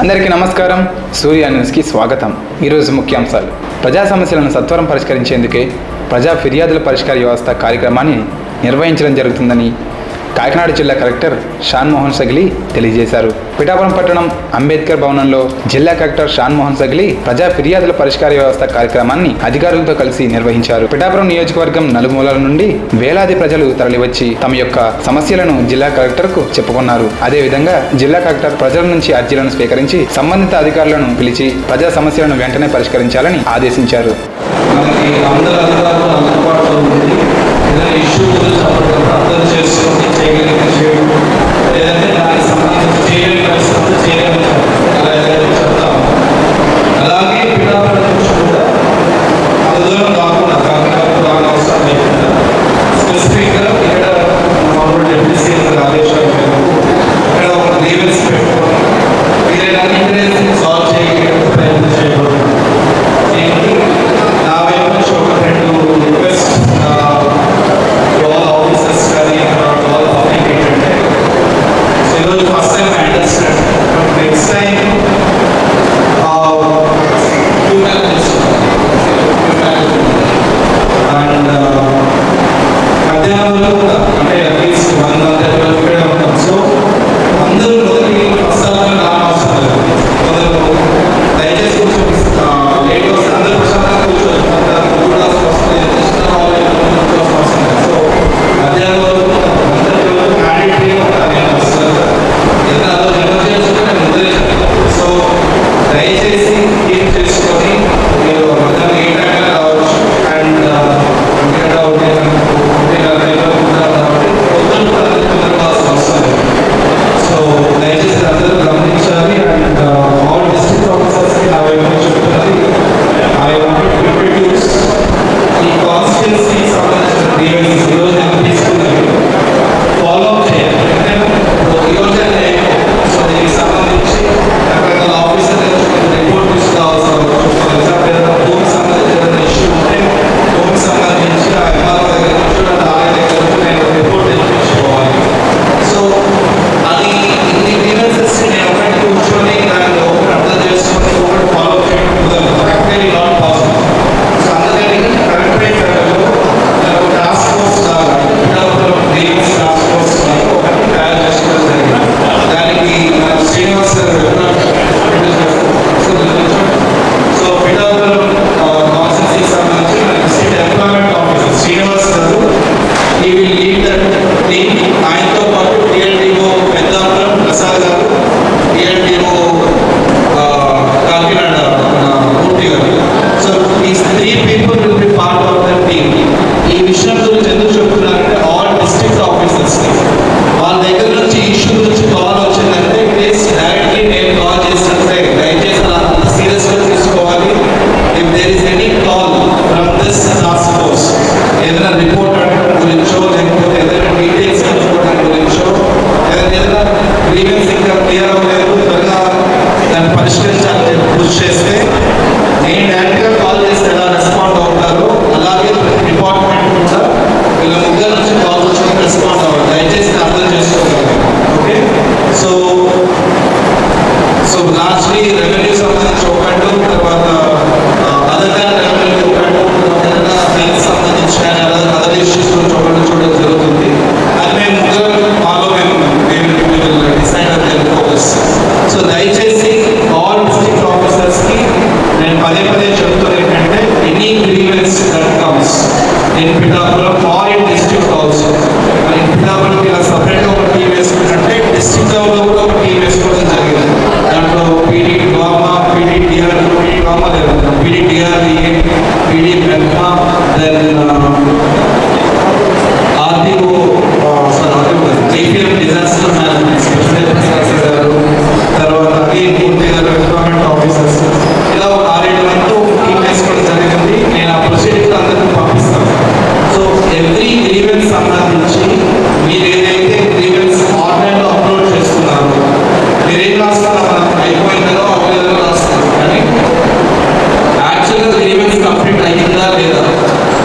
అందరికీ నమస్కారం. సూర్య న్యూస్కి స్వాగతం. ఈరోజు ముఖ్యాంశాలు. ప్రజా సమస్యలను సత్వరం పరిష్కరించేందుకే ప్రజా ఫిర్యాదుల పరిష్కార వ్యవస్థ కార్యక్రమాన్ని నిర్వహించడం జరుగుతుందని కాకినాడ జిల్లా కలెక్టర్ షాన్ మోహన్ సగిలి తెలియజేశారు. పిఠాపురం పట్టణం అంబేద్కర్ భవనంలో జిల్లా కలెక్టర్ షాన్ మోహన్ సగిలి ప్రజా ఫిర్యాదుల పరిష్కార వ్యవస్థ కార్యక్రమాన్ని అధికారులతో కలిసి నిర్వహించారు. పిఠాపురం నియోజకవర్గం నలుమూలల నుండి వేలాది ప్రజలు తరలివచ్చి తమ యొక్క సమస్యలను జిల్లా కలెక్టర్ కు చెప్పుకున్నారు. అదేవిధంగా జిల్లా కలెక్టర్ ప్రజల నుంచి అర్జీలను స్వీకరించి సంబంధిత అధికారులను పిలిచి ప్రజా సమస్యలను వెంటనే పరిష్కరించాలని ఆదేశించారు.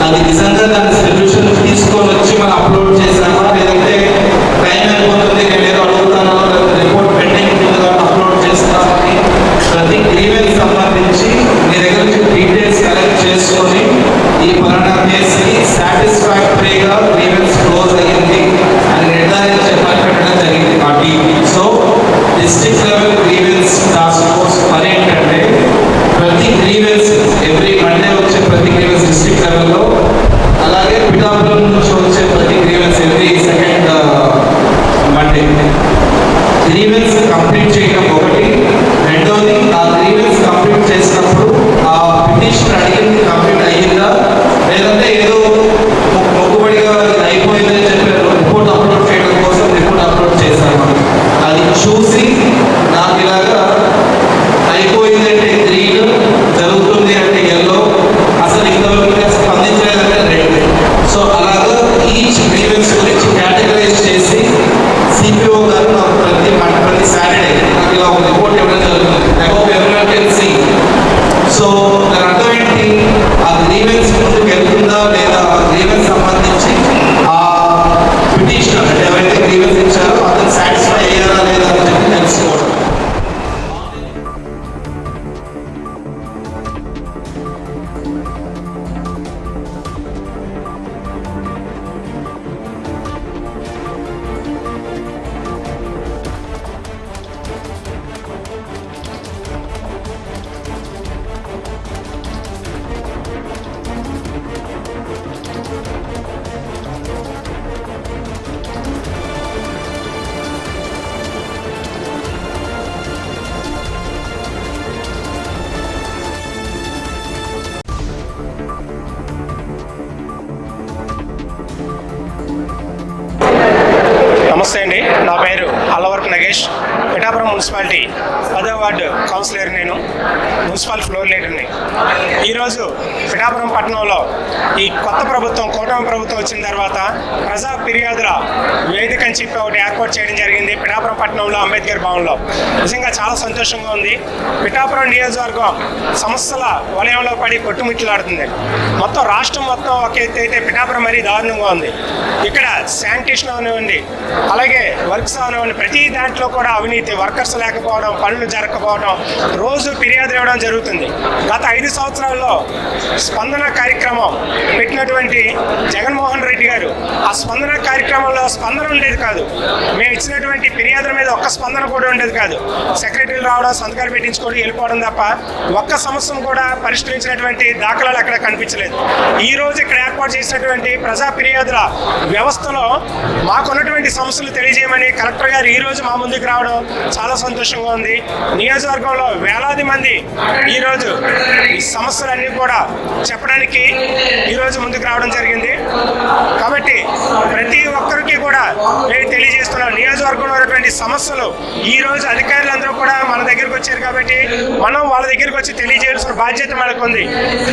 అది నిజంగా నియోజకవర్గంలో. అలాగే పిఠాపురం నుంచి వచ్చే ప్రతి grievance every second Monday grievance complete చేయడం ఒకటి. రెండోది ఆ గ్రీవెన్స్ కంప్లీట్ చేసినప్పుడు ఆ పిటిషన్ అడిగింది కంప్లీట్ అయ్యిందా లేదంటే ఏదో మొక్కుబడిగా అయిపోయిందని చెప్పారు. రిపోర్ట్ అప్లోడ్ చేయడం కోసం రిపోర్ట్ అప్లోడ్ చేశాను. అది చూసి నాకు ఇలాగా అయిపోయింది అంటే గ్రీన్, జరుగుతుంది అంటే ఎల్లో, అసలు ఇంతవరకు స్పందించలేదంటే రెడ్. సో అలాగా ఈచ్ గ్రీవెన్స్ గురించి కేటగరైజ్ చేసి సిపిఓ గారు నాకు ప్రతి సాటర్డే నాకు ఇలా ఒక రిపోర్ట్ ఇవ్వడం జరుగుతుంది. I hope everyone can see. So దాని అర్థం ఏంటి, ఆ గ్రీవెన్స్ ముందుకు వెళ్తుందా లేదా, ఆ గ్రీవెన్స్ సంబంధించి ఆ పిటిషన్ అంటే ఎవరైతే గ్రీవెన్స్ ఇచ్చారో అతను సాటిస్ఫై అయ్యారా లేదా అని చెప్పి తెలుసుకోవడం. నమస్తే అండి, నా పేరు అల్లవరపు నగేష్. పిఠాపురం మున్సిపాలిటీ 10వ వార్డు కౌన్సిలర్. నేను మున్సిపల్ ఫ్లోర్ లీడర్ని. ఈరోజు పిఠాపురం పట్టణంలో ఈ కొత్త ప్రభుత్వం, కూటమి ప్రభుత్వం వచ్చిన తర్వాత ప్రజా ఫిర్యాదుల వేదిక అని చెప్పి ఒకటి ఏర్పాటు చేయడం జరిగింది పిఠాపురం పట్టణంలో అంబేద్కర్ భవన్లో. నిజంగా చాలా సంతోషంగా ఉంది. పిఠాపురం నియోజకవర్గం సమస్యల వలయంలో పడి కొట్టుమిట్లాడుతుంది. మొత్తం రాష్ట్రం మొత్తం ఒక ఎత్తు అయితే పిఠాపురం మరీ దారుణంగా ఉంది. ఇక్కడ శానిటేషన్ అవనివ్వండి, అలాగే వర్క్స్ అవనివ్వండి, ప్రతి దాంట్లో కూడా అవినీతి, వర్కర్స్ లేకపోవడం, పనులు జరగకపోవడం, రోజు ఫిర్యాదులు ఇవ్వడం జరుగుతుంది. గత 5 సంవత్సరాల్లో స్పందన కార్యక్రమం పెట్టినటువంటి జగన్మోహన్ రెడ్డి గారు ఆ స్పందన కార్యక్రమంలో స్పందన ఉండేది కాదు. మేము ఇచ్చినటువంటి ఫిర్యాదుల మీద ఒక్క స్పందన కూడా ఉండేది కాదు. సెక్రటరీలు రావడం, సంతకాలు పెట్టించుకోవడం, వెళ్ళిపోవడం తప్ప ఒక్క సమస్యను కూడా పరిష్కరించినటువంటి దాఖలాలు అక్కడ కనిపించలేదు. ఈ రోజు ఇక్కడ ఏర్పాటు చేసినటువంటి ప్రజా ఫిర్యాదుల వ్యవస్థలో మాకున్నటువంటి సమస్యలు తెలియజేయమని కలెక్టర్ గారు ఈ రోజు మా ముందుకు రావడం చాలా సంతోషంగా ఉంది. నియోజకవర్గంలో వేలాది మంది ఈరోజు ఈ సమస్యలన్నీ కూడా చెప్పడానికి ఈరోజు ముందుకు రావడం జరిగింది. కాబట్టి ప్రతి ఒక్కరికి కూడా నేను తెలియజేస్తున్నాను, నియోజకవర్గంలో ఉన్నటువంటి సమస్యలు ఈ రోజు అధికారులందరూ కూడా మన దగ్గరకు వచ్చారు కాబట్టి మనం వాళ్ళ దగ్గరికి వచ్చి తెలియజేయాల్సిన బాధ్యత మనకు ఉంది.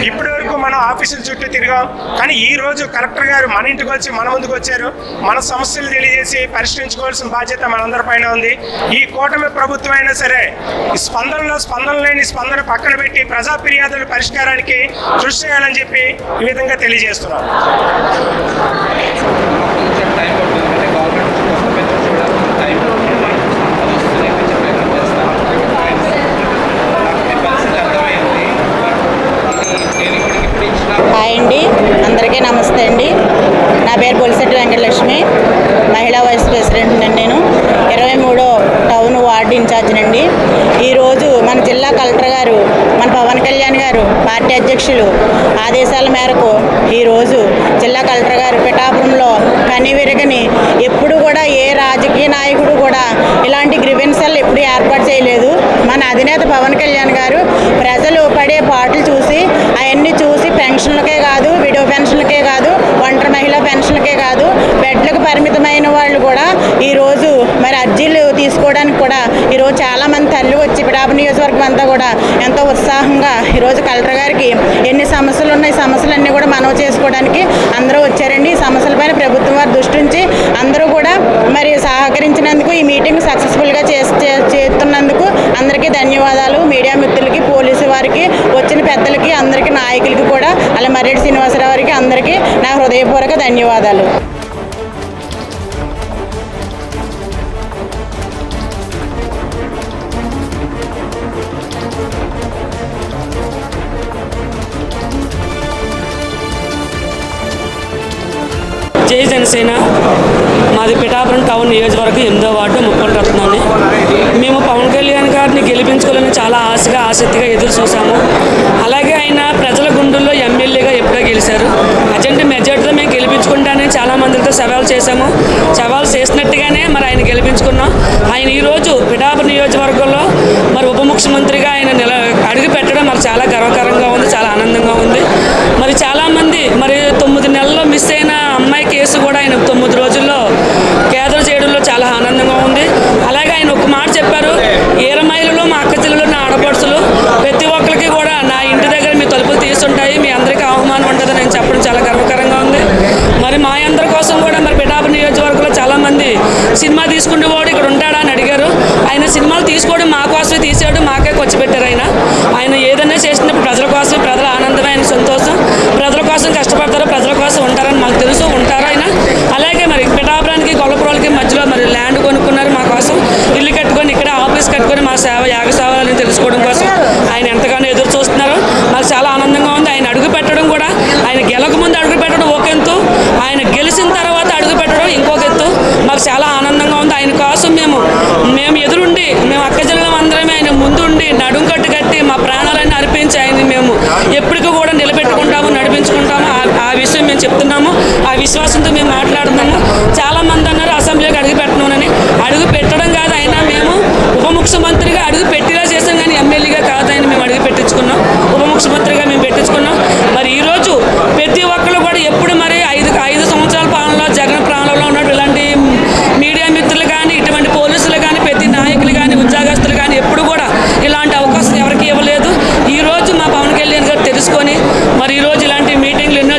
ఇప్పటి వరకు మనం ఆఫీసుల చుట్టూ తిరిగాం, కానీ ఈ రోజు కలెక్టర్ గారు మన ఇంటికి వచ్చి మన ముందుకు వచ్చారు. మన సమస్యలు తెలియజేసి పరిష్కరించుకోవాల్సిన బాధ్యత మనందరి పైన ఉంది. ఈ కూటమి ప్రభుత్వం అయినా సరే ఈ స్పందన లేని స్పందన పక్కన పెట్టి ప్రజా ఫిర్యాదుల పరిష్కారానికి కృషి చేయాలని చెప్పి ఈ విధంగా తెలియజేస్తున్నాం. హాయ్ అండి, అందరికీ నమస్తే అండి. నా పేరు బొలిశెట్టి వెంకటలక్ష్మి, మహిళా వైస్ ప్రెసిడెంట్ అండి. నేను 23వ టౌన్ వార్డు ఇన్ఛార్జినండి. ఈరోజు మన జిల్లా కలెక్టర్ గారు, మన పవన్ కళ్యాణ్ గారు పార్టీ అధ్యక్షులు ఆదేశాల మేరకు ఈరోజు జిల్లా కలెక్టర్ గారు పిఠాపురంలో కనివిరగని, ఎప్పుడు కూడా ఏ రాజకీయ నాయకుడు కూడా ఇలాంటి గ్రీవెన్సెల్ ఎప్పుడు ఏర్పాటు చేయలేదు. మన అధినేత పవన్ కళ్యాణ్ గారు ప్రజలు పడే పాటలు చూసి, అవన్నీ చూసి పెన్షన్లకే కాదు, విడో పెన్షన్లకే కాదు, ఒంటరి మహిళా పెన్షన్లకే కాదు, బెడ్లకు పరిమితమైన వాళ్ళు కూడా ఈరోజు మరి అర్జీలు తీసుకోవడానికి కూడా ఈరోజు చాలామంది తల్లి వచ్చి పిఠాపురం నియోజకవర్గం అంతా కూడా ఎంతో ఉత్సాహంగా ఈరోజు కలెక్టర్ గారికి ఎన్ని సమస్యలు ఉన్నాయి, సమస్యలన్నీ కూడా మనవి చేసుకోవడానికి అందరూ వచ్చారండి. ఈ సమస్యలపైన ప్రభుత్వం వారి దృష్టి నుంచి అందరూ కూడా మరి సహకరించినందుకు, ఈ మీటింగ్ సక్సెస్ఫుల్గా చేస్తున్నందుకు అందరికీ ధన్యవాదాలు. మీడియా మిత్రులకి, పోలీసు వారికి, వచ్చిన పెద్దలకి, అందరికీ నాయకులకి కూడా, అలా మర్రెడ్డి శ్రీనివాసరావు గారికి అందరికీ నా హృదయపూర్వక ధన్యవాదాలు. జై జనసేన. మాది పిఠాపురం టౌన్ నియోజకవర్గం 8వ వార్డు ముప్పల రత్నాన్ని. మేము పవన్ కళ్యాణ్ గారిని గెలిపించుకోవాలని చాలా ఆశగా, ఆసక్తిగా ఎదురు చూసాము. అలాగే ఆయన ప్రజల గుండెల్లో ఎమ్మెల్యేగా ఎప్పుడో గెలిచారు. అర్జెంట్ మెజార్టీతో మేము గెలిపించుకుంటానని చాలా మందితో సవాల్ చేశాము. సవాల్ చేసినట్టుగానే మరి ఆయన గెలిపించుకున్నాం. ఆయన ఈరోజు పిఠాపురం నియోజకవర్గంలో మరి ఉప ముఖ్యమంత్రిగా ఆయన అడుగు పెట్టడం మాకు చాలా గర్వకారంగా ఉంది, చాలా ఆనందంగా ఉంది. మరి చాలామంది మరి 9 నెలల్లో మిస్ అయిన అమ్మాయి కేసు కూడా ఆయన 9 రోజుల్లో కేదర్ చేయడంలో చాలా ఆనందంగా ఉంది. అలాగే ఆయన ఒక మాట చెప్పారు, ఈరమైలులో మా అక్క చెల్లెలు, నా ఆడపడుచులు ప్రతి ఒక్కరికి కూడా నా ఇంటి దగ్గర మీ తలుపులు తీసుంటాయి, మీ అందరికీ ఆహ్వానం ఉంటుందని నేను చెప్పడం చాలా గర్వకారంగా ఉంది. మరి మా అందరి కోసం కూడా మరి పిఠాపురం నియోజకవర్గంలో చాలామంది సినిమా తీసుకుంటే వాడు ఇక్కడ ఉంటాడా అని అడిగారు. ఆయన సినిమాలు తీసుకోవడం మా కోసమే తీసాడు, మాకే ఖర్చు పెట్టారు. ఆయన ఏదైనా చేసినప్పుడు ప్రజల కోసం, ప్రజల ఆనందమే ఆయన సంతోషం. ప్రజల కోసం కష్టపడతారు, ప్రజల కోసం ఉంటారని మాకు తెలుసు, ఉంటారు ఆయన. అలాగే మరి పిఠాపురానికి గొల్లపురాలకి మధ్యలో మరి ల్యాండ్ కొనుక్కున్నారు మా కోసం, ఇల్లు కట్టుకొని ఇక్కడ ఆఫీస్ కట్టుకొని మా సేవ యాగ సేవలని తెలుసుకోవడం కోసం ఆయన ఎంతగానో ఎదురు చూస్తున్నారు. మాకు చాలా ఆనందంగా ఉంది. ఆయన అడుగు పెట్టడం కూడా, ఆయన గెలక ముందు అడుగు పెట్టడం ఒక ఎత్తు, ఆయన గెలిచిన తర్వాత అడుగు పెట్టడం ఇంకొక ఎత్తు. మాకు చాలా ఆనందంగా ఉంది. ఆయన కోసం మేము ఎదురుండి, మేము అక్క జిల్లా అందరమే ఆయన ముందుండి నడుం కట్టి మా ప్రాణాలన్నీ అర్పించి ఆయన మేము ఎప్పటికీ కూడా నిలబెట్టుకుంటాము, నడిపించుకుంటాము. ఆ విషయం మేము చెప్తున్నాము, ఆ విశ్వాసంతో మేము మాట్లాడుతున్నాము. చాలామంది అన్నారు అసెంబ్లీకి అడుగు పెట్టணுమని. అడుగు పెట్టడం కాదు, అయినా మేము ఉప ముఖ్యమంత్రిగా అడుగు పెట్టిలా చేసాం, కానీ ఎమ్మెల్యేగా కాదని మేము అడుగు పెట్టించుకున్నాం, ఉప ముఖ్యమంత్రిగా మేము పెట్టించుకున్నాం. మరి ఈరోజు ప్రతి ఒక్కరు కూడా ఎప్పుడు మరి 5 సంవత్సరాల పాలనలో జగన్ ప్రాణంలో ఉన్నట్టు ఇలాంటి మీడియా మిత్రులు కానీ, ఇటువంటి పోలీసులు కానీ, ప్రతి నాయకులు కానీ, ఉద్యోగస్తులు కానీ ఎప్పుడు కూడా ఇలాంటి అవకాశం ఎవరికి ఇవ్వలేదు. ఈరోజు మా పవన్ కళ్యాణ్ గారు తెలుసుకొని మరి ఈరోజు ఇలాంటి మీటింగ్లు ఎన్నో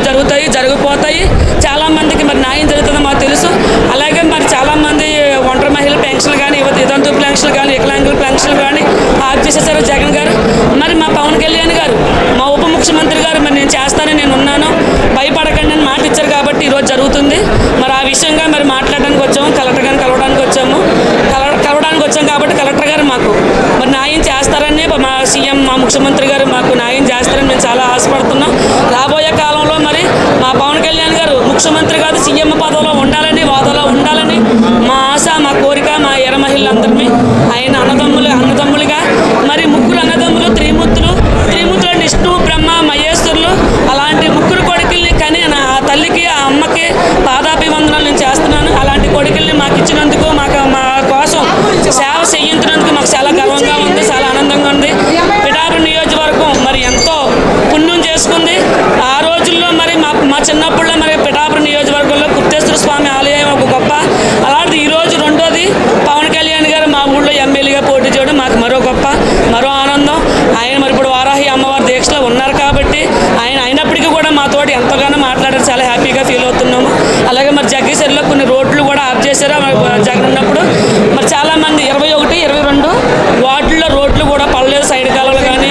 జరిగిపోతాయి. చాలామందికి మరి న్యాయం జరుగుతుందో మాకు తెలుసు. అలాగే మరి చాలామంది ఒంటరి మహిళల పెన్షన్లు కానీ, వితంతు పెన్షన్లు కానీ, వికలాంగుల పెన్షన్లు కానీ ఆఫ్ చేసేసారు జగన్ గారు. మరి మా పవన్ కళ్యాణ్ గారు, మా ఉప ముఖ్యమంత్రి గారు మరి నేను చేస్తానని నేను ఉన్నాను, భయపడకండి అని మాట ఇచ్చారు కాబట్టి ఈరోజు జరుగుతుంది. మరి ఆ విషయంగా మరి మాట్లాడడానికి వచ్చాము, కలెక్టర్ గారిని కలవడానికి వచ్చాము కాబట్టి కలెక్టర్ గారు మాకు మరి న్యాయం చేస్తారని, మా సీఎం మా ముఖ్యమంత్రి గారు మాకు న్యాయం చేస్తారని మేము చాలా ఆశపడుతున్నాం. రాబోయే కాలంలో మరి మా పవన్ కళ్యాణ్ గారు ముఖ్యమంత్రి కాదు సీఎం పదవిలో ఉండాలని, హోదాలో ఉండాలని మా ఆశ, మా కోరిక. మా ఎర్ర మహిళలందరినీ ఆయన అన్నదమ్ములుగా మరి ముగ్గురు అన్నదమ్ములు, త్రిమూర్తులు విష్ణు, బ్రహ్మ, మహేశ్వరులు, అలాంటి ముగ్గురు కొడుకుల్ని కానీ ఆ తల్లికి, ఆ అమ్మకి పాదాభివందనాలు నేను చేస్తున్నాను. అలాంటి కొడుకుల్ని మాకు ఇచ్చినందుకు, మా కోసం సేవ చేయించినందుకు మాకు చాలా గర్వంగా ఉంది, చాలా ఆనందంగా ఉంది. పిఠాపురం నియోజకవర్గం మరి ఎంతో పుణ్యం చేసుకుంది. ఆ రోజుల్లో మరి మా చిన్నప్పుడులో మరి పిఠాపురం నియోజకవర్గంలో గుప్తేశ్వర స్వామి ఆలయం ఒక గొప్ప. అలాంటిది ఈరోజు రెండోది పవన్ కళ్యాణ్ గారు మా ఊళ్ళో ఎమ్మెల్యేగా పోటీ చేయడం మాకు మరో గొప్ప, మరో ఆనందం. ఆయన మరి ఇప్పుడు వారాహి అమ్మవారి దీక్షలో ఉన్నారు కాబట్టి ఆయన అయినప్పటికీ కూడా మాతోటి ఎంతగానో మాట్లాడారు, చాలా హ్యాపీగా ఫీల్ అవుతున్నాము. అలాగే మరి జగ్గేశ్వరిలో కొన్ని రోడ్లు కూడా ఆఫ్ చేశారు జగన్ ఉన్నప్పుడు. మరి చాలామంది 21, 22 వార్డుల్లో రోడ్లు కూడా పడలేదు, సైడ్ కాలువలు కానీ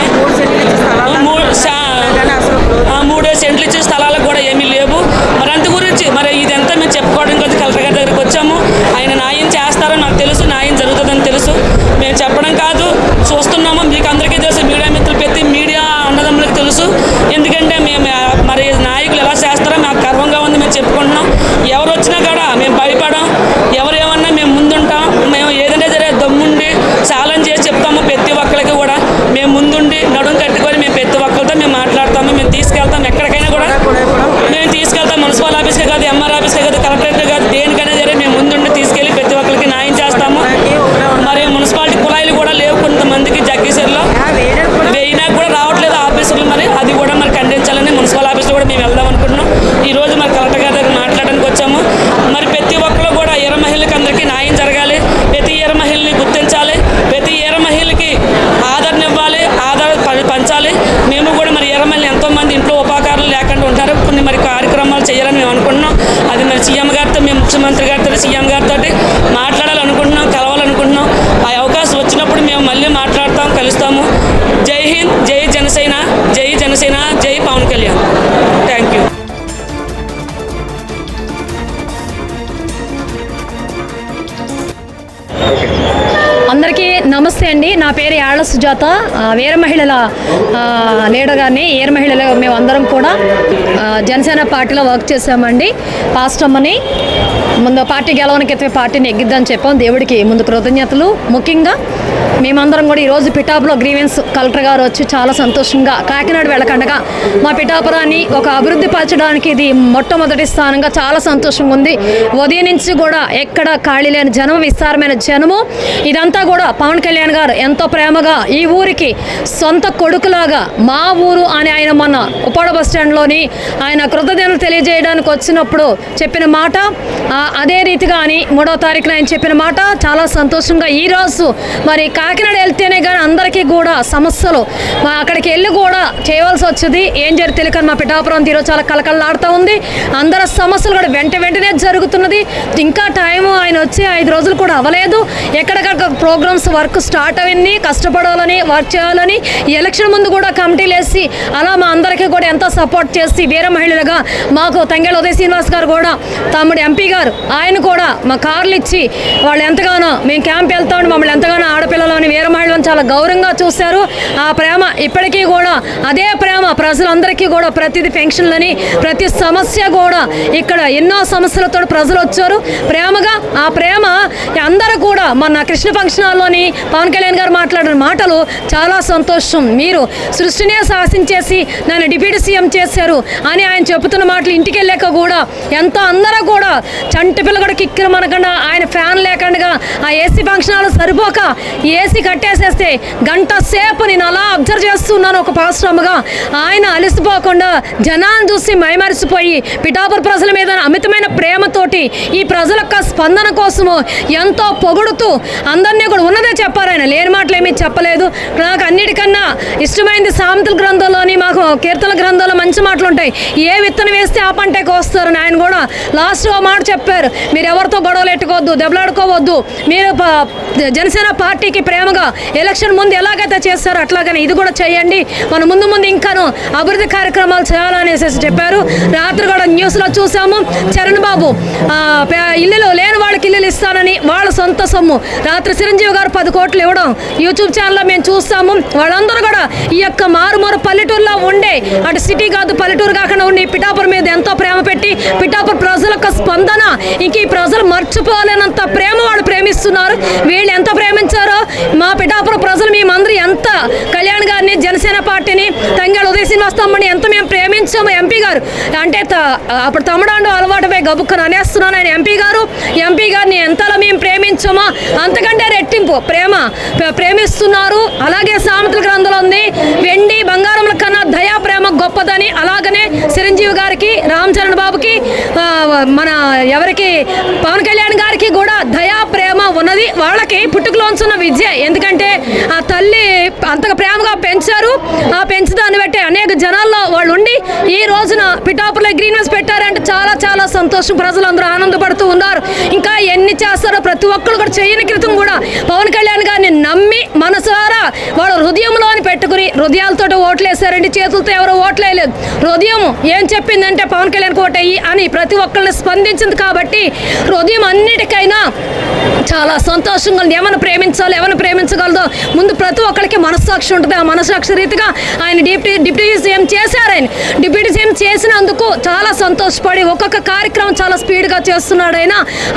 3 సెంట్లు ఇచ్చిన స్థలాలకు కూడా ఏమీ లేవు. మరి అందు గురించి మరి ఇదంతా మేము చెప్పుకోవడానికి వచ్చి కలెక్టర్ గారి దగ్గరికి వచ్చాము. ఆయన న్యాయం చేస్తారని నాకు తెలుసు, న్యాయం జరుగుతుందని తెలుసు. మేము చెప్పడం కాదు, చూస్తున్నాము. మీకు అందరికీ తెలుసు, మీడియా మిత్రులు ప్రతి మీడియా అన్నదమ్ములకు తెలుసు. ఎందుకంటే మేము మరి నాయకులు ఎలా చేస్తారో మాకు గర్వంగా ఉంది, మేము చెప్పుకుంటున్నాం. ఎవరు వచ్చినా కూడా మేము భయపడం, ఎవరేమన్నా మేము ముందుంటాం. మేము ఏదైనా సరే దమ్ముండి ఛాలెంజ్ చేసి చెప్తాము. ప్రతి ఒక్కరికి కూడా మేము ముందుండి నడుం కట్టుకొని మేము ప్రతి ఒక్కరితో మేము మాట్లాడతాము, మేము తీసుకెళ్తాం. ఎక్కడికైనా కూడా మేము తీసుకెళ్తాం. మున్సిపల్ ఆఫీస్కే కాదు, ఎంఆర్ ఆఫీస్కే కాదు, కలెక్టరేట్ కాదు, దేనికైనా సరే మేము ముందుండి తీసుకెళ్ళి ప్రతి ఒక్కరికి న్యాయం చేస్తాము. మరి మున్సిపాలిటీ కుళాయిలు కూడా లేవు కొంతమందికి జగ్గేశ్వరిలో, వేయినా కూడా రావట్లేదు ఆఫీసులు. మరి అది కూడా మరి ఖండించాలని మున్సిపల్ ఆఫీస్లో కూడా మేము వెళ్దాం అనుకుంటున్నాం. ఈరోజు మరి కలెక్టర్ గారి దగ్గర మాట్లాడడానికి వచ్చాము. మరి ప్రతి ఒక్కరు కూడా ఎర్ర మహిళలకు అందరికీ న్యాయం జరగాలి, ప్రతి ఎర్ర మహిళని గుర్తించాలి, ప్రతి ఎర్ర మహిళకి ఆదరణ ఇవ్వాలి, పంచాలి. మేము కూడా మరి ఎర్ర మహిళలు ఎంతోమంది ఇంట్లో ఉపకారాలు లేకుండా ఉంటారు, కొన్ని మరి కార్యక్రమాలు చేయాలని మేము అనుకుంటున్నాం. అది మరి సీఎం గారితో, మేము ముఖ్యమంత్రి గారితో, సీఎం గారితో మాట్లాడాలనుకుంటున్నాం, కలవాలనుకుంటున్నాం. ఆ అవకాశం వచ్చినప్పుడు మేము మళ్ళీ మాట్లాడతాం, కలుస్తాము. జై హింద్, జై జనసేన, జై జనసేన, జై పవన్ కళ్యాణ్. Thank you. అందరికీ నమస్తే. నమస్తే అండి, నా పేరు యాళ్ల సుజాత. వీర మహిళల లీడర్ గారిని. వీర మహిళలు మేమందరం కూడా జనసేన పార్టీలో వర్క్ చేసామండి. పాస్ట్ అమ్మని ముందు పార్టీ గెలవడానికి అయితే పార్టీని ఎగ్గిద్దని చెప్పాం. దేవుడికి ముందు కృతజ్ఞతలు. ముఖ్యంగా మేమందరం కూడా ఈరోజు పిఠాపులో గ్రీవెన్స్ కలెక్టర్ గారు వచ్చి చాలా సంతోషంగా కాకినాడ వెళ్ళకండగా మా పిఠాపురాన్ని ఒక అభివృద్ధి పరచడానికి ఇది మొట్టమొదటి స్థానంగా చాలా సంతోషంగా ఉంది. ఉదయం నుంచి కూడా ఎక్కడ ఖాళీ లేని జనం, విస్తారమైన జనము. ఇదంతా కూడా పవన్ కళ్యాణ్ గారు ఎంతో ప్రేమగా ఈ ఊరికి సొంత కొడుకులాగా మా ఊరు అని ఆయన మొన్న ఉప్పాడ బస్ స్టాండ్లోని ఆయన కృతజ్ఞతలు తెలియజేయడానికి వచ్చినప్పుడు చెప్పిన మాట, అదే రీతిగా అని 3వ తారీఖున ఆయన చెప్పిన మాట చాలా సంతోషంగా. ఈరోజు మరి కాకినాడ వెళ్తేనే కానీ అందరికీ కూడా సమస్యలు అక్కడికి వెళ్ళి కూడా చేయవలసి వచ్చేది. ఏం జరిగితే కానీ మా పిఠాపురం తీరు చాలా కలకలలాడుతూ ఉంది. అందరి సమస్యలు కూడా వెంటనే జరుగుతున్నది. ఇంకా టైం ఆయన వచ్చి 5 రోజులు కూడా అవ్వలేదు. ఎక్కడెక్కడ ప్రోగ్రామ్స్ వర్క్ స్టార్ట్ అయింది. కష్టపడాలని, వర్క్ చేయాలని ఎలక్షన్ ముందు కూడా కమిటీలు వేసి అలా మా అందరికీ కూడా ఎంతో సపోర్ట్ చేసి వీర మహిళలుగా మాకు తంగేళ్ళ ఉదయ శ్రీనివాస్ గారు కూడా తమ్ముడు ఎంపీ గారు ఆయన కూడా మా కార్లు ఇచ్చి వాళ్ళు ఎంతగానో మేము క్యాంప్ వెళ్తామని మమ్మల్ని ఎంతగానో ఆడపిల్లలని వీర మహిళలను చాలా గౌరవంగా చూశారు. ఆ ప్రేమ ఇప్పటికీ కూడా అదే ప్రేమ ప్రజలందరికీ కూడా ప్రతిదీ పెన్షన్లని ప్రతి సమస్య కూడా ఇక్కడ ఎన్నో సమస్యలతో ప్రజలు వచ్చారు ప్రేమగా. ఆ ప్రేమ అందరూ కూడా మన కృష్ణ ఫంక్షన్ హాల్లోని పవన్ కళ్యాణ్ గారు మాట్లాడిన మాటలు చాలా సంతోషం. మీరు సృష్టినే శాసించేసి నన్ను డిప్యూటీ సీఎం చేశారు అని ఆయన చెబుతున్న మాటలు ఇంటికి వెళ్ళాక కూడా ఎంతో అందరూ కూడా చంటి పిల్ల కూడా కిక్కిన మనకుండా ఆయన ఫ్యాన్ లేకుండా ఆ ఏసీ ఫంక్షన్ హాల్ సరిపోక ఏసీ కట్టేసేస్తే గంట సేపు నేను అలా అబ్జర్వ్ చేస్తున్నాను ఒక పాస్టర్గా. ఆయన అలసిపోకుండా జనాన్ని చూసి మైమరిసిపోయి పిఠాపురం ప్రజల మీద అమితమైన ప్రేమతోటి ఈ ప్రజల యొక్క స్పందన కోసము ఎంతో పొగుడుతూ అందరినీ కూడా ఉన్నదే చెప్పారు. ఆయన లేని మాటలు ఏమీ చెప్పలేదు. నాకు అన్నిటికన్నా ఇష్టమైంది సామెతల గ్రంథంలోని మాకు కీర్తన గ్రంథంలో మంచి మాటలు ఉంటాయి. ఏ విత్తనం వేస్తే ఆ పంటే కోస్తారని ఆయన కూడా లాస్ట్ మాట చెప్పారు. మీరు ఎవరితో గొడవలు ఎట్టుకోవద్దు, దెబ్బలాడుకోవద్దు. మీరు జనసేన పార్టీకి ప్రేమగా ఎలక్షన్ ముందు ఎలాగైతే చేస్తారో అట్లాగనే ఇది కూడా చేయండి. మన ముందు ఇంకాను అభివృద్ధి కార్యక్రమాలు చేయాలనేసి చెప్పారు. రాత్రి కూడా న్యూస్లో చూసాము చరణ్ బాబు ఇల్లులు లేని వాళ్ళకి ఇల్లులు ఇస్తానని వాళ్ళ సొంత సొమ్ము రాత్రి చిరంజీవి గారు 10 కోట్లు ఇవ్వడం యూట్యూబ్ ఛానల్లో మేము చూస్తాము. వాళ్ళందరూ కూడా ఈ యొక్క మారుమూరు పల్లెటూరులో ఉండే అటు సిటీ కాదు పల్లెటూరు కాకుండా ఉండి పిఠాపురం మీద ఎంతో ప్రేమ పెట్టి పిఠాపురం ప్రజల యొక్క స్పందన ఇంక ఈ ప్రజలు మర్చిపోలేనంత ప్రేమ వాళ్ళు ప్రేమిస్తున్నారు. వీళ్ళు ఎంత ప్రేమించారో మా పిఠాపురం ప్రజలు మేమందరూ ఎంత కళ్యాణ్ గారిని జనసేన పార్టీని తంగేళ్ళ ఉదయ శ్రీనివాస్ తమ్ముడిని ఎంత మేము ప్రేమించాము. ఎంపీ గారు అంటే అప్పుడు తమ్ముడాండు అలవాటుపై గబుక్కను అనేస్తున్నాను. ఆయన ఎంపీ గారిని ఎంతలా మేము ప్రేమించామో అంతకంటే రెట్టింపు ప్రేమిస్తున్నారు. అలాగే సామెతల గ్రంథంలో ఉంది వెండి బంగారముల కన్నా దయా ప్రేమ గొప్పదని. అలాగనే చిరంజీవి గారికి, రామ్ చరణ్ బాబుకి, మన ఎవరికి పవన్ కళ్యాణ్ గారికి కూడా దయా ప్రేమ ఉన్నది. వాళ్ళకి పుట్టుకలోంచున్న విద్య. ఎందుకంటే ఆ తల్లి అంతగా ప్రేమగా పెంచారు. ఆ పెంచుదాన్ని బట్టి అనేక జనాల్లో వాళ్ళు ఉండి ఈ రోజున పిఠాపురంలో గ్రీన్హౌస్ పెట్టారంటే చాలా చాలా సంతోషం. ప్రజలందరూ ఆనందపడుతూ ఉన్నారు. ఇంకా ఎన్ని చేస్తారో ప్రతి ఒక్కరు కూడా చేయని క్రితం కూడా పవన్ కళ్యాణ్ గారిని నమ్మి మనసారా వాళ్ళు హృదయంలోని పెట్టుకుని హృదయాలతో ఓట్లేసారండి. చేతులతో ఎవరో ఓట్లేయలేదు. హృదయం ఏం చెప్పిందంటే పవన్ కళ్యాణ్ ఓటయ్యి అని ప్రతి ఒక్కరిని స్పందించింది. కాబట్టి హృదయం అన్నిటికైనా చాలా సంతోషంగా ఉంది. ఎవరిని ప్రేమించాలి, ఎవరిని ప్రేమించగలదో ముందు ప్రతి ఒక్కరికి మనస్సాక్షి ఉంటుంది. ఆ మనస్సాక్షి రీతిగా ఆయన డిప్యూటీ సీఎం చేశారు. ఆయన డిప్యూటీ సీఎం చేసినందుకు చాలా సంతోషపడి ఒక్కొక్క కార్యక్రమం చాలా స్పీడ్గా చేస్తున్నాడు.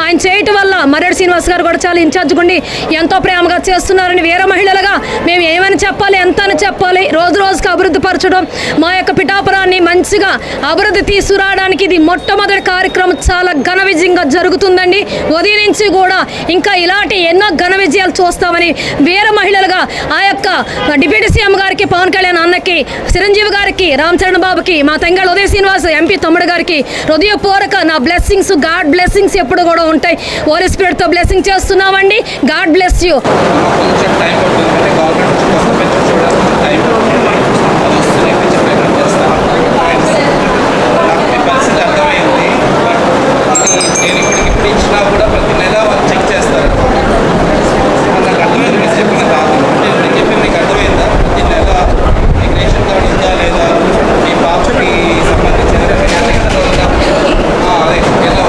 ఆయన చేయటం వల్ల మర్రెడ్డి శ్రీనివాస్ గారు కూడా చాలా ఇన్ఛార్జ్గా ఉండి ఎంతో ప్రేమగా చేస్తున్నారని వీర మహిళలుగా మేము ఏమని చెప్పాలి, ఎంత అని చెప్పాలి. రోజు రోజుకి అభివృద్ధి పరచడం మా యొక్క పిఠాపురాన్ని మంచిగా అభివృద్ధి తీసుకురావడానికి ఇది మొట్టమొదటి కార్యక్రమం చాలా ఘన విజయంగా జరుగుతుందండి. ఉదయం నుంచి కూడా ఇంకా ఇలాంటి ఎన్నో ఘన విజయాలు చూస్తామని వీర మహిళలుగా ఆ యొక్క డిప్యూటీ సీఎం గారికి, పవన్ కళ్యాణ్ అన్నకి, చిరంజీవి గారికి, రామ్ చరణ్ బాబుకి, మా తంగేళ్ళ ఉదయ శ్రీనివాస్ ఎంపీ తమ్ముడు గారికి హృదయపూర్వక నా బ్లెస్సింగ్స్, గాడ్ బ్లెస్సింగ్స్ ఎప్పుడు కూడా ఉంటాయి. హోలీ స్పిరిట్తో బ్లెస్సింగ్ చేస్తున్నామండి. God bless you. కొంచెం టైం పడుతుంది అంటే గవర్నమెంట్ నుంచి కొత్త పెన్షన్ చూడాలి టైం అది వస్తూనే పెంచే ప్రయత్నం చేస్తాను. నాకు మీ పరిస్థితి అర్థమైంది. నేను ఇప్పుడు ఇచ్చినా కూడా ప్రతి నెల వాళ్ళు చెక్ చేస్తారు. నాకు అర్థమైంది మీరు చెప్పిన కాదు. నేను చెప్పి మీకు అర్థమైందా? ప్రతి నెల మీకు రేషన్ కార్డు ఉందా లేదా, మీ పాపకి సంబంధించిన అదే ఎలా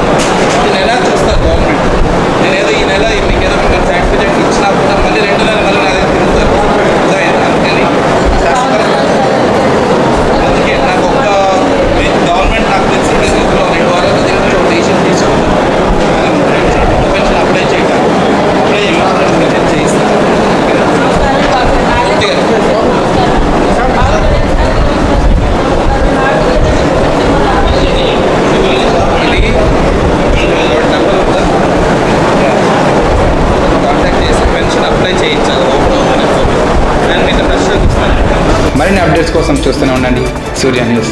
ప్రతి నెల చూస్తారు గవర్నమెంట్. నేనేదో ఈ నెల మీకు ఏదో సర్టిఫికేట్ ఇచ్చినా కూడా మళ్ళీ 2 నెలలు మళ్ళీ మరిన్ని అప్డేట్స్ కోసం చూస్తూనే ఉండండి సూర్య న్యూస్.